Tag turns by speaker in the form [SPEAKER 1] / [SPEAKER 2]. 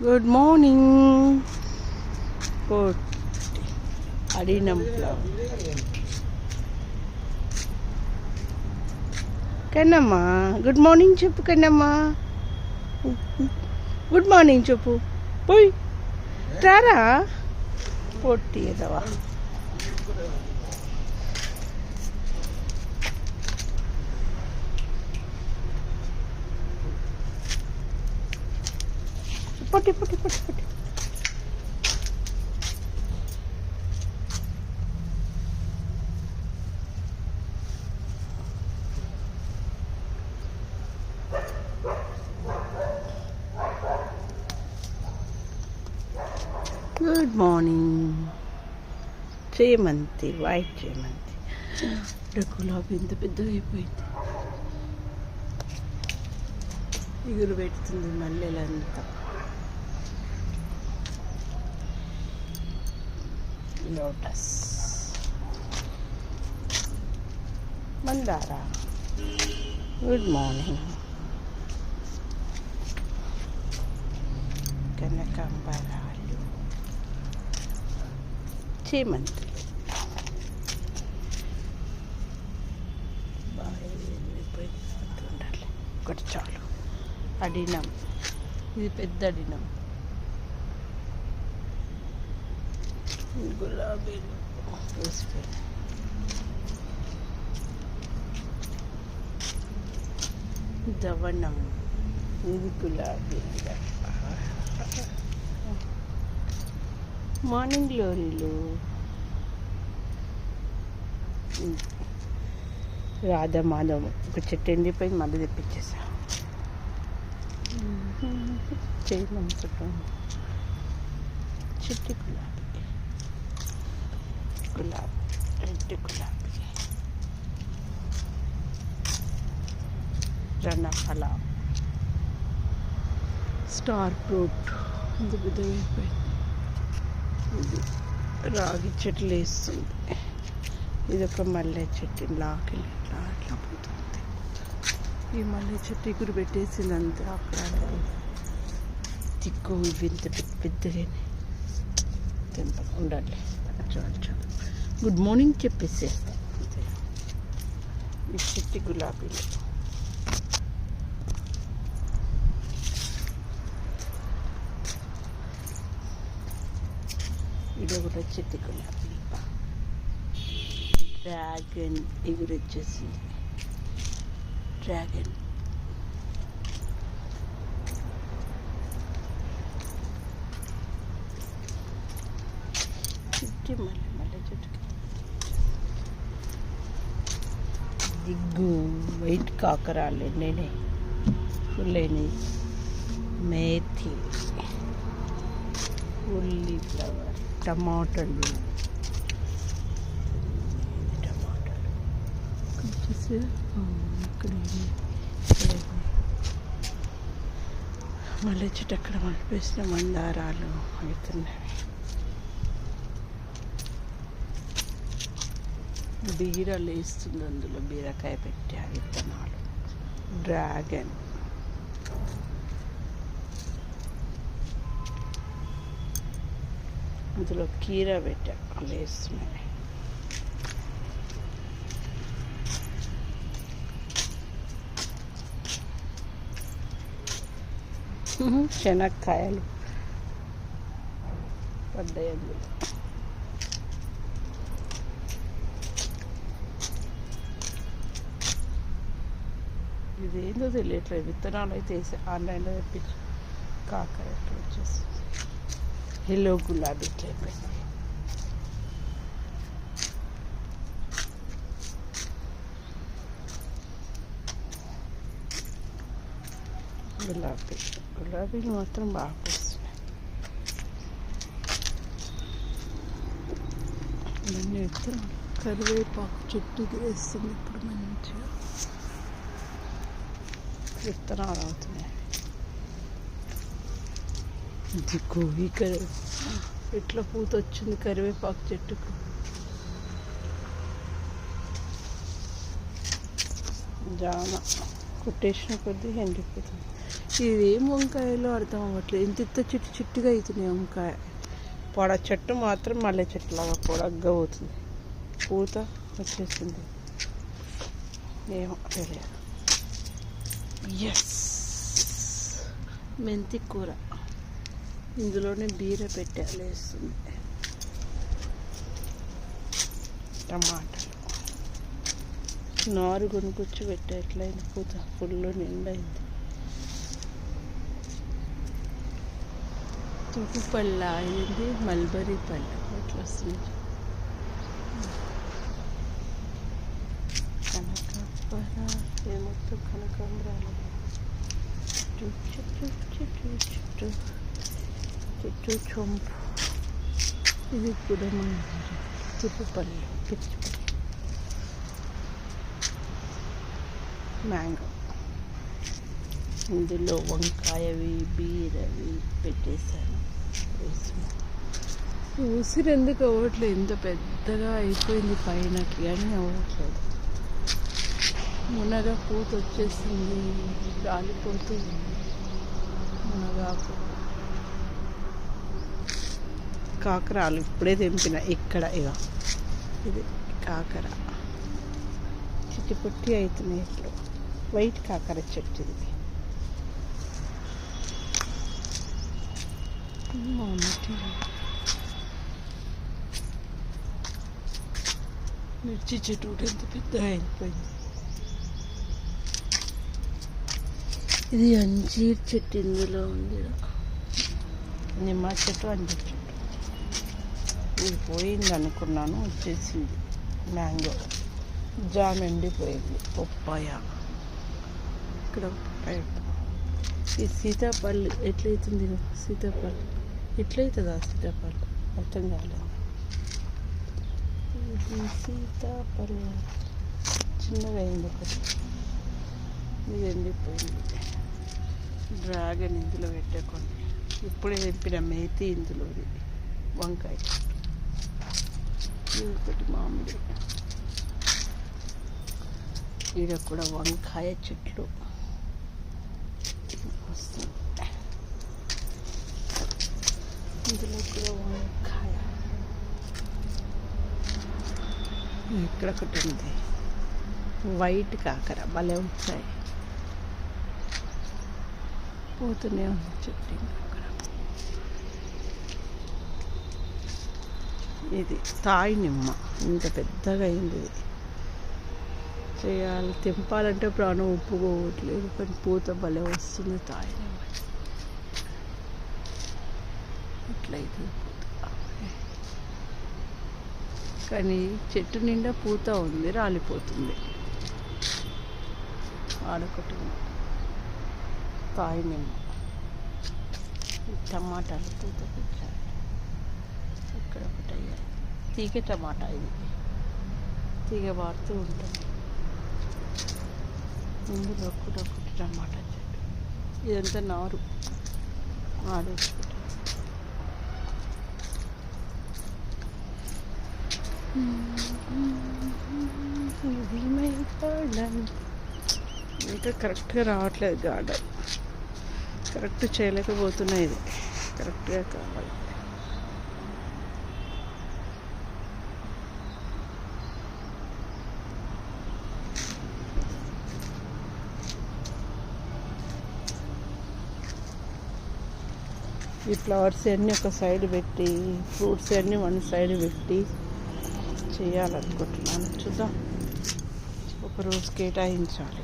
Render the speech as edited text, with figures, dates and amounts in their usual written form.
[SPEAKER 1] Good morning. అడిగినాం flower. Kannamma good morning చెప్పు. Kannamma good morning చెప్పు. పోయి రారా పొట్టి ఎదవా. పొట్టి పొట్టి పొట్టి పొట్టి. Good morning. చేమంతి, వైట్ చేమంతి. గులాబీ ఇంత పెద్దగా అయిపోయింది. ఎగురు పెడుతుంది మల్లెలంతా. లోటస్, మందార. Good morning. కనకాంబరాలు, చేమంతి. ఉండాలి ఒకటి చాలు. అడినం, ఇది పెద్ద అడినం. గులాబీలు వేసిపోయి దవనం. ఇది గులాబీ. మార్నింగ్ గ్లోరీలు. రాధమాధవం ఒక చెట్టు ఎండిపోయి మళ్ళీ తెప్పించేసా. చేయమంచటం. చిట్టి గులాబీ, గులాబీ, రెడ్ గులాబీ, రణఫల, స్టార్ ఫ్రూట్. ఇంత పెద్దగా అయిపోయింది. ఇది రాగి చెట్లు వేస్తుంది. ఇది ఒక మల్లె చెట్టు లాకి అట్లా పోతుంది. ఈ మల్లె చెట్టు ఎగురు పెట్టేసింది అంతే. అక్కడ తిక్కు ఇవి ఇంత పెద్ద పెద్దగా ఉండాలి. చాలు చాలు. గుడ్ మార్నింగ్ చెప్పేసి అంతే. ఈ చిట్టి గులాబీలు. ఇది కూడా చిట్టి గులాబీ. డ్రాగన్ ఎగురు వచ్చేసింది. డ్రాగన్. చిట్టి మల్లె చెట్టుకి దిగ్గు. వైట్ కాకరాలు ఎండినాయి, ఫుల్ అయినాయి. మేథి, ఉల్లి ఫ్లవర్, టమాటాలు. ఇక్కడ మల్లె చెట్టు అక్కడ మలిపేసిన మందారాలు అవుతున్నాయి. బీరలు వేస్తుంది. అందులో బీరకాయ పెట్టా విత్తనాలు. డ్రాగన్. అందులో కీర పెట్టా, అలా వేస్తున్నాయి. శనక్కాయలు పడ్డాయి అందులో. ఇదేందో తెలియట్లేదు. విత్తనాలు అయితే వేసి ఆన్లైన్లో తెప్పించి కాకాయ ఎట్లా వచ్చేసి ఎల్లో గులాబీ ఇట్లా అయిపోయింది. గులాబీలు మాత్రం బాగా వస్తున్నాయి. ఇవన్నీ విత్తనాలు. కరివేపాకు చెట్టు వేస్తుంది ఇప్పుడు మంచిగా. విత్తనాలు అవుతున్నాయి. ఇది గోవి ఎట్లా పూత వచ్చింది కరివేపాకు చెట్టుకు. జామ కొట్టేసిన కొద్దీ ఎండిపోతుంది. ఇది ఏం వంకాయలో అర్థం అవ్వట్లేదు. ఇంత చిట్టు చిట్టుగా అవుతున్నాయి వంకాయ. పొడ చెట్టు మాత్రం మల్లె చెట్టు లాగా పొడగ్గా అవుతుంది. పూత వచ్చేసింది. ఏమో తెలియదు. ఎస్, మెంతి కూర. ఇందులోనే బీర పెట్టాలి వేస్తుంది. టమాటాలు నారు కొనుక్కొచ్చి పెట్టా. ఎట్లయింది పూత ఫుల్ నిండైంది. తుపు పళ్ళ అయింది. మల్బరీ పళ్ళు ఎట్లా వస్తుంది. కనకాంబర మొత్తం కనకాంబరాలు చుట్టూ చుట్టూ చుట్టూ చుట్టూ చొంపు. ఇది కూడా తుప్పు పళ్ళు, పిచ్చి పళ్ళు. మ్యాంగో. ఇందులో వంకాయవి బీరవి పెట్టేశాను. ఉసిరి ఎందుకు అవ్వట్లేదు? ఇంత పెద్దగా అయిపోయింది పైనకి కానీ అవ్వట్లేదు. మునగ పూత వచ్చేసింది, రాలిపోతూ ఉంది మునగాకు. కాకరాలు ఇప్పుడే తెంపిన. ఇక్కడ ఇక ఇది కాకర చిట్టి పొట్టి అవుతున్నాయి. ఇప్పుడు వైట్ కాకర చెట్టు ఇది. మిర్చి చెట్టు కూడా ఎంత పెద్దగా అయిపోయింది. ఇది అంజీర్ చెట్టు ఇందులో ఉంది. నిమ్మ చెట్టు, అంజీర్ చెట్టు. ఇది పోయింది అనుకున్నాను, వచ్చేసింది. మ్యాంగో. జామ్ ఎండిపోయింది. పప్పాయ. ఇక్కడ పప్పాయ. ఈ సీతాపళ్ళు ఎట్లయితుంది? సీతాపళ్ళు ఎట్లయితుందా? సీతాపళ్ళు అర్థం కాలేదు. ఇది సీతాపళ్ళు చిన్నగా అయింది ఒకటి. ఇది ఎండిపోయింది. డ్రాగన్ ఇందులో పెట్టకుండా ఇప్పుడే తెంపిన మేతి ఇందులో. వంకాయ చెట్టు. ఇది ఒకటి మామిడి. ఈడ కూడా వంకాయ చెట్లు వస్తుంది. ఇందులో కూడా వంకాయ. ఇక్కడ ఒకటి ఉంది వైట్ కాకర. భలే వచ్చాయి. పోతూనే ఉంది చెట్టు. అక్కడ ఇది తాయి నిమ్మ. ఇంత పెద్దగా అయింది. ఇది చేయాలి, తెంపాలంటే ప్రాణం ఒప్పుకోవట్లేదు. కానీ పూత భలే వస్తుంది. తాయి నిమ్మ ఇట్లయితే పూత. కానీ చెట్టు నిండా పూత ఉంది, రాలిపోతుంది. ఆడొకటి తాయి నిమ్మ. టమాటాలు పూత పెట్టాలి. ఇక్కడ ఒకటి అయ్యాయి. తీగ టమాటా. ఇది తీగ వాడుతూ ఉంటుంది. ఇందులో కూడా ఒకటి టమాటా చెట్టు. ఇదంతా నారు ఆడేసుకుంటాం. ఇది మై గార్డెన్. ఇంకా కరెక్ట్గా రావట్లేదు గార్డెన్. కరెక్ట్ చేయలేకపోతున్నా. ఇది కరెక్ట్గా కావాలి. ఈ ఫ్లవర్స్ అన్నీ ఒక సైడ్ పెట్టి, ఫ్రూట్స్ అన్నీ వన్ సైడ్ పెట్టి చేయాలనుకుంటున్నాను. చూద్దాం, ఒక రోజు కేటాయించాలి.